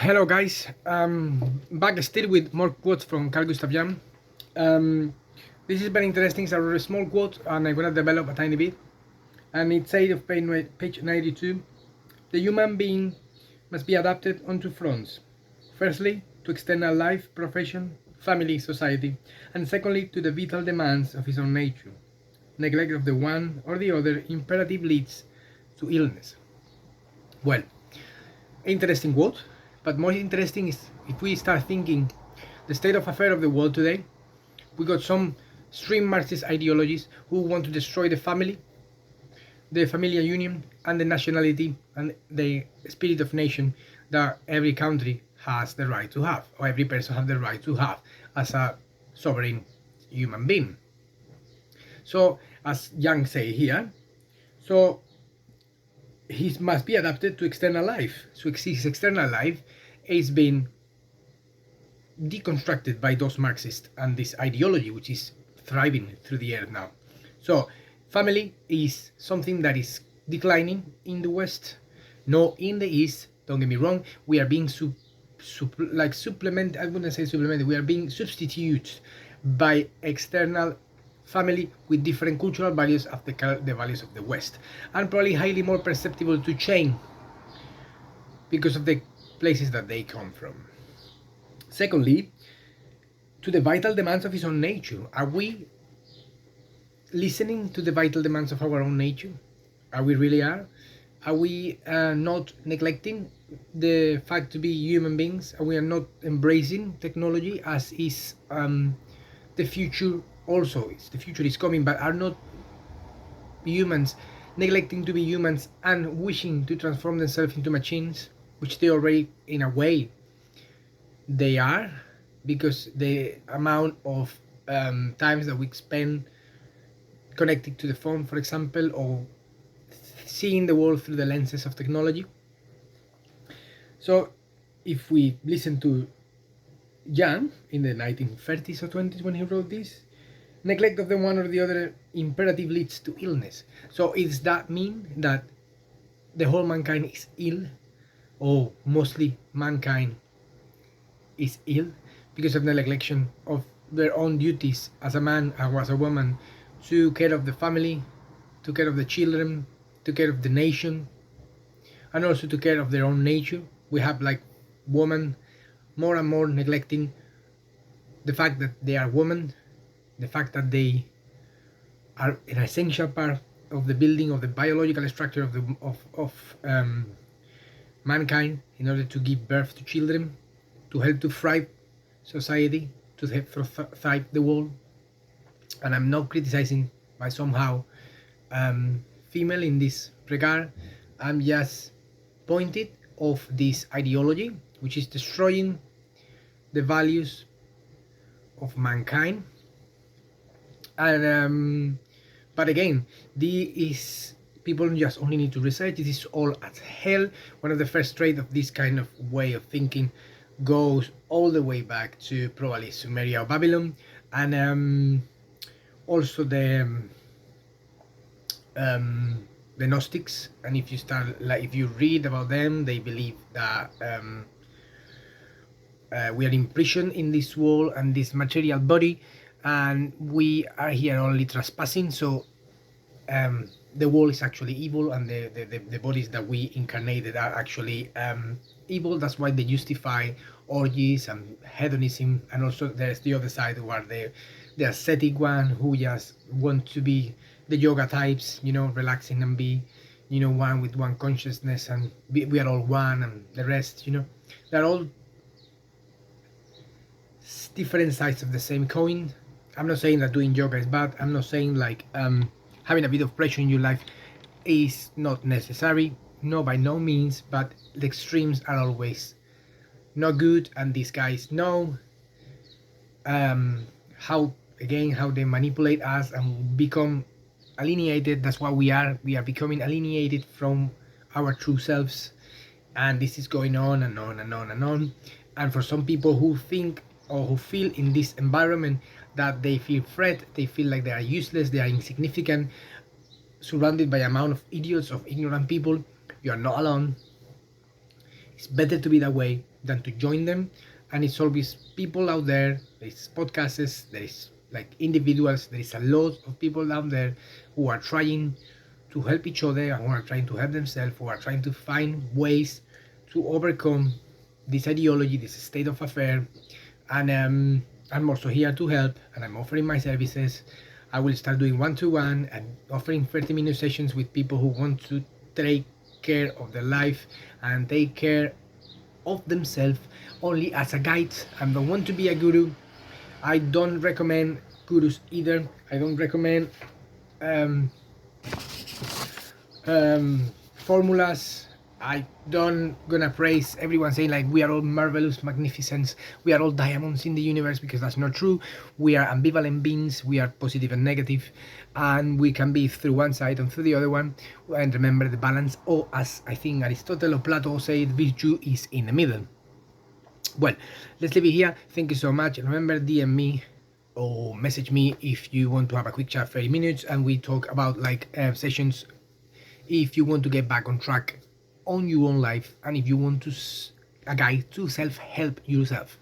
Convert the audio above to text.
Hello guys, back still with more quotes from Carl Gustav Jung. This is very interesting. It's a small quote and I'm gonna develop a tiny bit. And it says of page 92, the human being must be adapted on two fronts. Firstly, to external life, profession, family, society, and secondly, to the vital demands of his own nature. Neglect of the one or the other imperative leads to illness. Well, interesting quote, but more interesting is if we start thinking the state of affairs of the world today. We got some extreme Marxist ideologies who want to destroy the familiar union, and the nationality and the spirit of nation that every country has the right to have, or every person has the right to have as a sovereign human being. So, as Young say here, so he must be adapted to external life. So his external life is being deconstructed by those Marxists and this ideology which is thriving through the earth now. So family is something that is declining in the West, no in the East. Don't get me wrong, we are being supplemented. I wouldn't say supplemented, we are being substituted by external family with different cultural values of the values of the West, and probably highly more perceptible to change because of the places that they come from. Secondly, to the vital demands of his own nature. Are we listening to the vital demands of our own nature? Are we really are? Are we not neglecting the fact to be human beings? Are we not embracing technology as is the future? Also, the future is coming, but are not humans neglecting to be humans and wishing to transform themselves into machines, which they already, in a way, they are, because the amount of times that we spend connected to the phone, for example, or seeing the world through the lenses of technology. So if we listen to Jan in the 1930s or 20s when he wrote this, neglect of the one or the other imperative leads to illness. So does that mean that the whole mankind is ill, or mostly mankind is ill because of the neglection of their own duties as a man or as a woman, to care of the family, to care of the children, to care of the nation, and also to care of their own nature? We have like women more and more neglecting the fact that they are women, the fact that they are an essential part of the building of the biological structure of mankind in order to give birth to children, to help to thrive society, to help to thrive the world. And I'm not criticizing by somehow female in this regard. I'm just pointed of this ideology which is destroying the values of mankind. And but again, this is, people just only need to research. This is all as hell. One of the first traits of this kind of way of thinking goes all the way back to probably Sumeria or Babylon, and also the Gnostics. And if you start, like, if you read about them, they believe that we are imprisoned in this world and this material body, and we are here only trespassing. So the world is actually evil, and the bodies that we incarnated are actually evil. That's why they justify orgies and hedonism. And also there's the other side, who are the ascetic one, who just want to be the yoga types, relaxing and be, one with one consciousness, and we are all one, and the rest, they're all different sides of the same coin. I'm not saying that doing yoga is bad. I'm not saying like having a bit of pressure in your life is not necessary. No, by no means. But the extremes are always not good, and these guys know how they manipulate us and become alienated. That's why we are becoming alienated from our true selves, and this is going on and on and on and on. And for some people who think or who feel in this environment that they feel threat, they feel like they are useless, they are insignificant, surrounded by an amount of idiots, of ignorant people, you are not alone. It's better to be that way than to join them. And it's always people out there. There's podcasts. There is like individuals. There is a lot of people out there who are trying to help each other and who are trying to help themselves, who are trying to find ways to overcome this ideology, this state of affair. And I'm also here to help, and I'm offering my services. I will start doing one-to-one and offering 30-minute sessions with people who want to take care of their life and take care of themselves only as a guide. I don't want to be a guru. I don't recommend gurus either. I don't recommend formulas. I don't gonna praise everyone saying like we are all marvelous, magnificent, we are all diamonds in the universe, because that's not true. We are ambivalent beings, we are positive and negative, and we can be through one side and through the other one. And remember the balance, or as I think Aristotle or Plato said, virtue is in the middle. Well, let's leave it here. Thank you so much. Remember, DM me or message me if you want to have a quick chat, 30 minutes, and we talk about like sessions if you want to get back on track on your own life, and if you want to a guide to self-help yourself.